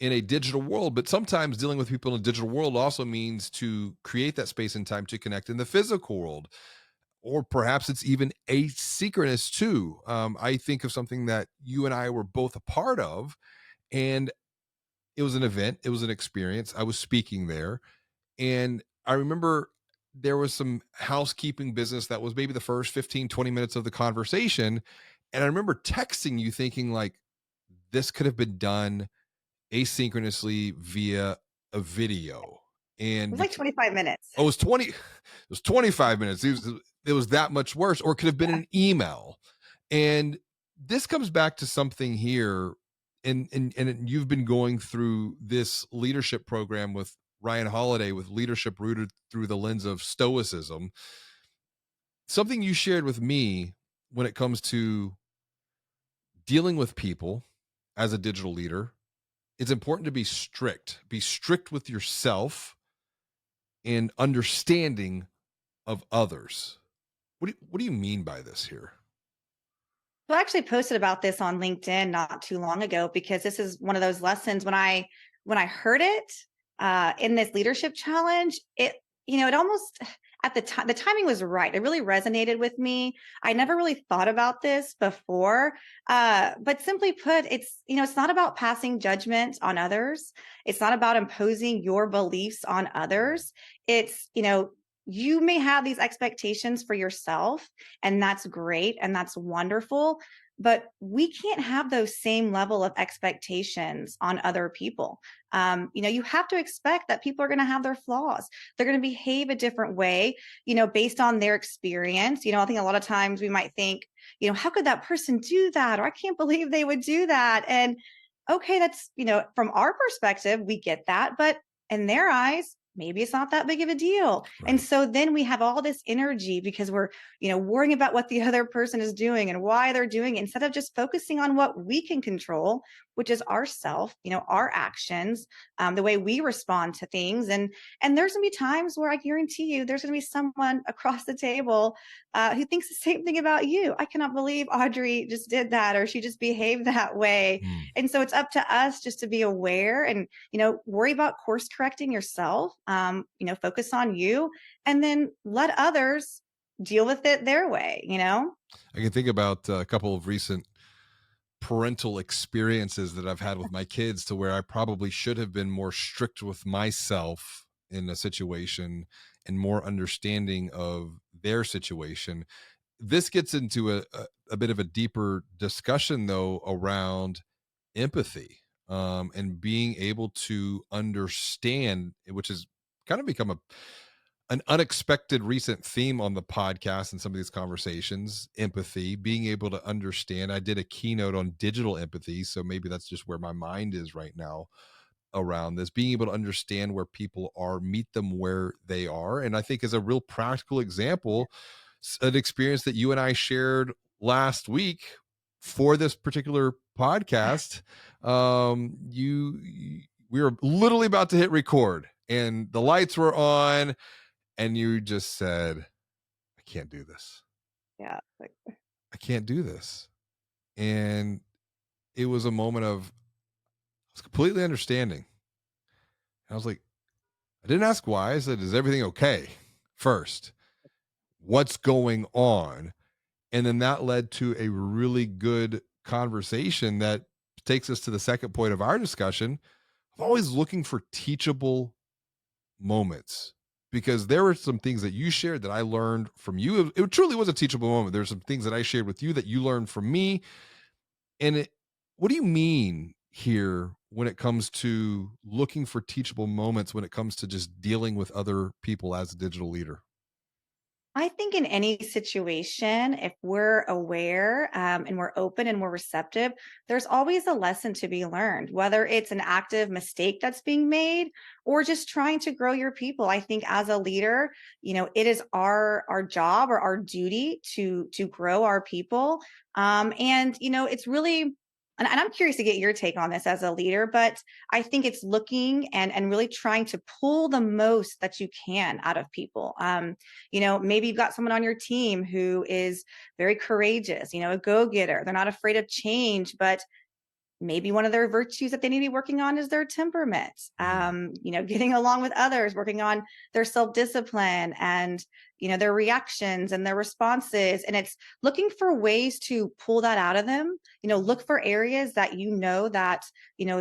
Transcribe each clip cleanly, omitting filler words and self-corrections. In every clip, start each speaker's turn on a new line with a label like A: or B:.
A: in a digital world, but sometimes dealing with people in a digital world also means to create that space and time to connect in the physical world, or perhaps it's even asynchronous too. I think of something that you and I were both a part of, and it was an event, it was an experience. I was speaking there, and I remember there was some housekeeping business that was maybe the first 15, 20 minutes of the conversation. And I remember texting you thinking, like, this could have been done asynchronously via a video.
B: It
A: And
B: was like 25 minutes.
A: oh, it was 25 minutes. It was that much worse, or it could have been an email. And this comes back to something here. And you've been going through this leadership program with Ryan Holiday, with leadership rooted through the lens of stoicism. Something you shared with me when it comes to dealing with people as a digital leader, it's important to be strict with yourself and understanding of others. What do you mean by this here?
B: So I actually posted about this on LinkedIn not too long ago because this is one of those lessons when I heard it in this leadership challenge, it almost at the timing was right. It really resonated with me. I never really thought about this before, but simply put, it's not about passing judgment on others. It's not about imposing your beliefs on others. It's you may have these expectations for yourself, and that's great and that's wonderful, but we can't have those same level of expectations on other people. You have to expect that people are going to have their flaws. They're going to behave a different way, based on their experience. I think a lot of times we might think, how could that person do that? Or I can't believe they would do that. And okay, that's, from our perspective, we get that. But in their eyes, maybe it's not that big of a deal. And
A: Right.
B: so then we have all this energy because we're, worrying about what the other person is doing and why they're doing it instead of just focusing on what we can control, which is ourself, our actions, the way we respond to things. And there's gonna be times where I guarantee you there's gonna be someone across the table who thinks the same thing about you. I cannot believe Audrey just did that, or she just behaved that way.
A: Mm.
B: And so it's up to us just to be aware and, worry about course correcting yourself, focus on you, and then let others deal with it their way.
A: I can think about a couple of recent parental experiences that I've had with my kids to where I probably should have been more strict with myself in a situation and more understanding of their situation. This gets into a bit of a deeper discussion, though, around empathy, and being able to understand, which has kind of become an unexpected recent theme on the podcast and some of these conversations. Empathy, being able to understand. I did a keynote on digital empathy, so maybe that's just where my mind is right now around this, being able to understand where people are, meet them where they are. And I think, as a real practical example, an experience that you and I shared last week for this particular podcast. We were literally about to hit record and the lights were on, and you just said, I can't do this.
B: Yeah.
A: I can't do this. And it was a moment of, I was completely understanding. I was like, I didn't ask why. I said, is everything okay first? What's going on? And then that led to a really good conversation that takes us to the second point of our discussion. I'm always looking for teachable moments, because there were some things that you shared that I learned from you. It truly was a teachable moment. There's some things that I shared with you that you learned from me. And what do you mean here when it comes to looking for teachable moments when it comes to just dealing with other people as a digital leader?
B: I think in any situation, if we're aware, and we're open and we're receptive, there's always a lesson to be learned, whether it's an active mistake that's being made or just trying to grow your people. I think as a leader, it is our job or our duty to grow our people. And it's really, and I'm curious to get your take on this as a leader, but I think it's looking and really trying to pull the most that you can out of people. Maybe you've got someone on your team who is very courageous, a go-getter. They're not afraid of change, but maybe one of their virtues that they need to be working on is their temperament.
A: Mm.
B: Getting along with others, working on their self-discipline and their reactions and their responses. And it's looking for ways to pull that out of them. Look for areas that that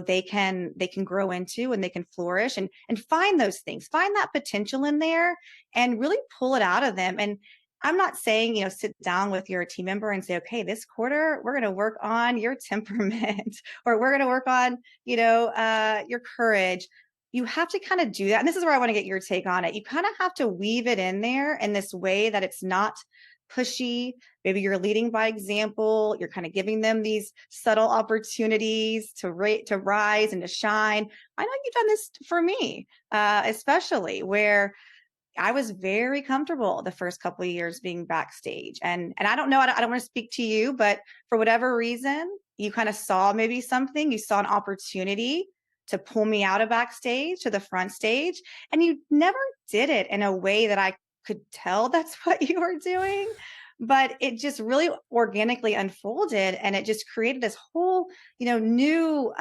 B: they can grow into and they can flourish, and find those things, find that potential in there and really pull it out of them. And I'm not saying, sit down with your team member and say, okay, this quarter, we're going to work on your temperament or we're going to work on, your courage. You have to kind of do that. And this is where I want to get your take on it. You kind of have to weave it in there in this way that it's not pushy. Maybe you're leading by example. You're kind of giving them these subtle opportunities to rise and to shine. I know you've done this for me, especially where I was very comfortable the first couple of years being backstage. And I don't know, I don't want to speak to you, but for whatever reason, you kind of saw maybe something, you saw an opportunity to pull me out of backstage to the front stage. And you never did it in a way that I could tell that's what you were doing. But it just really organically unfolded and it just created this whole, new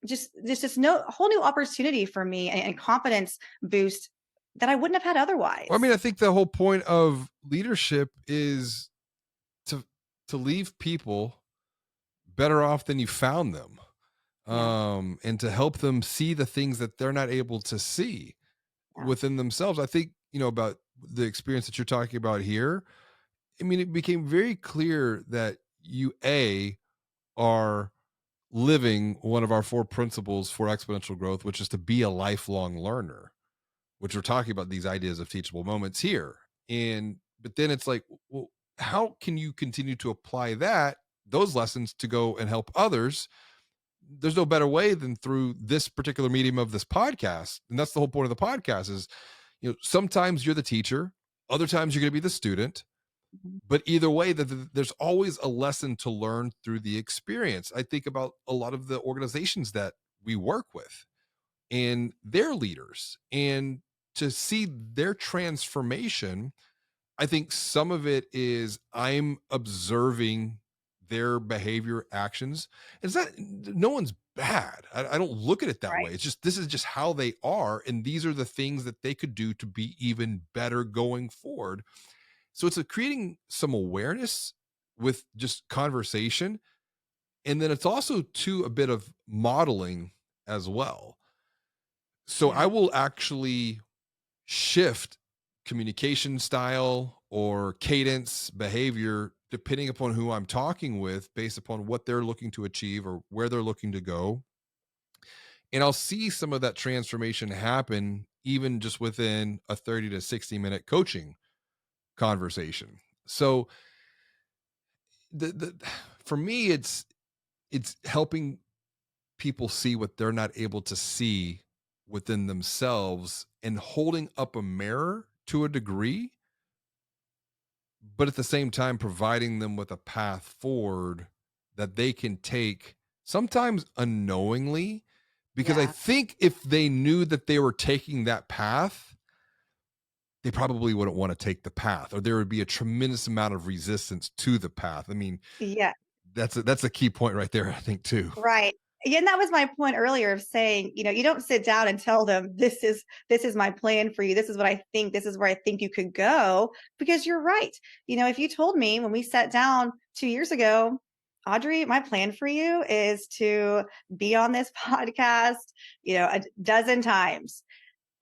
B: just this no whole new opportunity for me and confidence boost that I wouldn't have had
A: Well, I mean,
B: otherwise.
A: I think the whole point of leadership is to leave people better off than you found them,
B: Yeah,
A: and to help them see the things that they're not able to see
B: yeah,
A: within themselves. I think, about the experience that you're talking about here. I mean, it became very clear that you are living one of our four principles for exponential growth, which is to be a lifelong learner, which we're talking about these ideas of teachable moments here. And but then it's like, well, how can you continue to apply those lessons to go and help others? There's no better way than through this particular medium of this podcast. And that's the whole point of the podcast is, sometimes you're the teacher, other times you're going to be the student,
B: mhm,
A: but either way, there's always a lesson to learn through the experience. I think about a lot of the organizations that we work with and their leaders, and to see their transformation. I think some of it is I'm observing their behavior actions. It's not, no one's bad. I don't look at it that
B: right,
A: way. It's just, this is just how they are. And these are the things that they could do to be even better going forward. So it's creating some awareness with just conversation. And then it's also to a bit of modeling as well. So I
B: yeah,
A: will actually shift communication style or cadence behavior depending upon who I'm talking with based upon what they're looking to achieve or where they're looking to go. And I'll see some of that transformation happen even just within a 30 to 60-minute coaching conversation. So the for me it's helping people see what they're not able to see within themselves and holding up a mirror to a degree, but at the same time providing them with a path forward that they can take, sometimes unknowingly, because I
B: yeah.
A: think if they knew that they were taking that path, they probably wouldn't want to take the path, or there would be a tremendous amount of resistance to the path. I mean,
B: Yeah,
A: that's a key point right there, I think, too.
B: right. Yeah, and that was my point earlier of saying, you don't sit down and tell them this is my plan for you. This is what I think. This is where I think you could go because you're right. If you told me when we sat down 2 years ago, Audrey, my plan for you is to be on this podcast, a dozen times.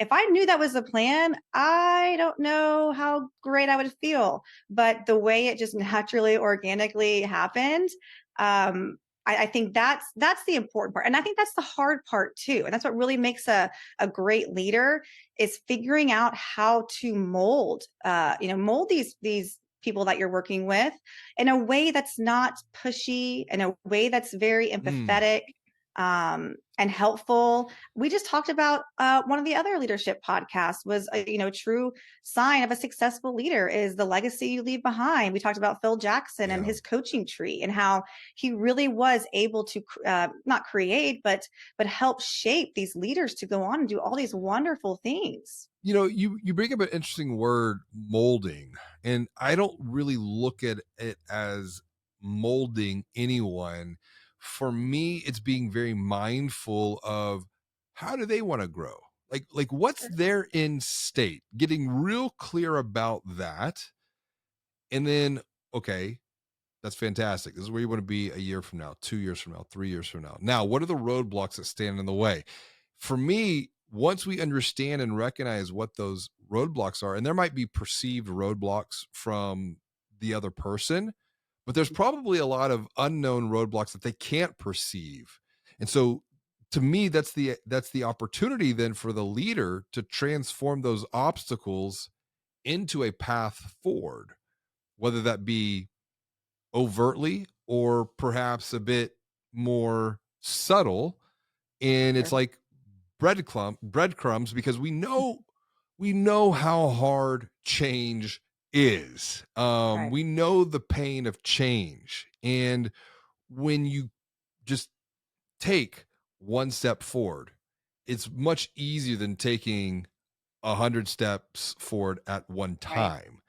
B: If I knew that was the plan, I don't know how great I would feel. But the way it just naturally, organically happened, I think that's the important part, and I think that's the hard part too. And that's what really makes a great leader is figuring out how to mold these people that you're working with in a way that's not pushy, in a way that's very
A: Mm.
B: empathetic and helpful. We just talked about one of the other leadership podcasts was true sign of a successful leader is the legacy you leave behind. We talked about Phil Jackson and
A: Yeah.
B: his coaching tree and how he really was able to not create but help shape these leaders to go on and do all these wonderful things.
A: You bring up an interesting word, molding, and I don't really look at it as molding anyone for me, it's being very mindful of how do they want to grow? Like what's
B: Sure.
A: their end state? Getting real clear about that. And then, okay, that's fantastic. This is where you want to be a year from now, 2 years from now, 3 years from now. Now, what are the roadblocks that stand in the way? For me, once we understand and recognize what those roadblocks are, and there might be perceived roadblocks from the other person, but there's probably a lot of unknown roadblocks that they can't perceive. And so to me, that's the opportunity then for the leader to transform those obstacles into a path forward, whether that be overtly or perhaps a bit more subtle. And it's
B: Sure.
A: like breadcrumbs, because we know how hard change is.
B: Right.
A: We know the pain of change. And when you just take one step forward, it's much easier than taking 100 steps forward at one
B: Right.
A: time.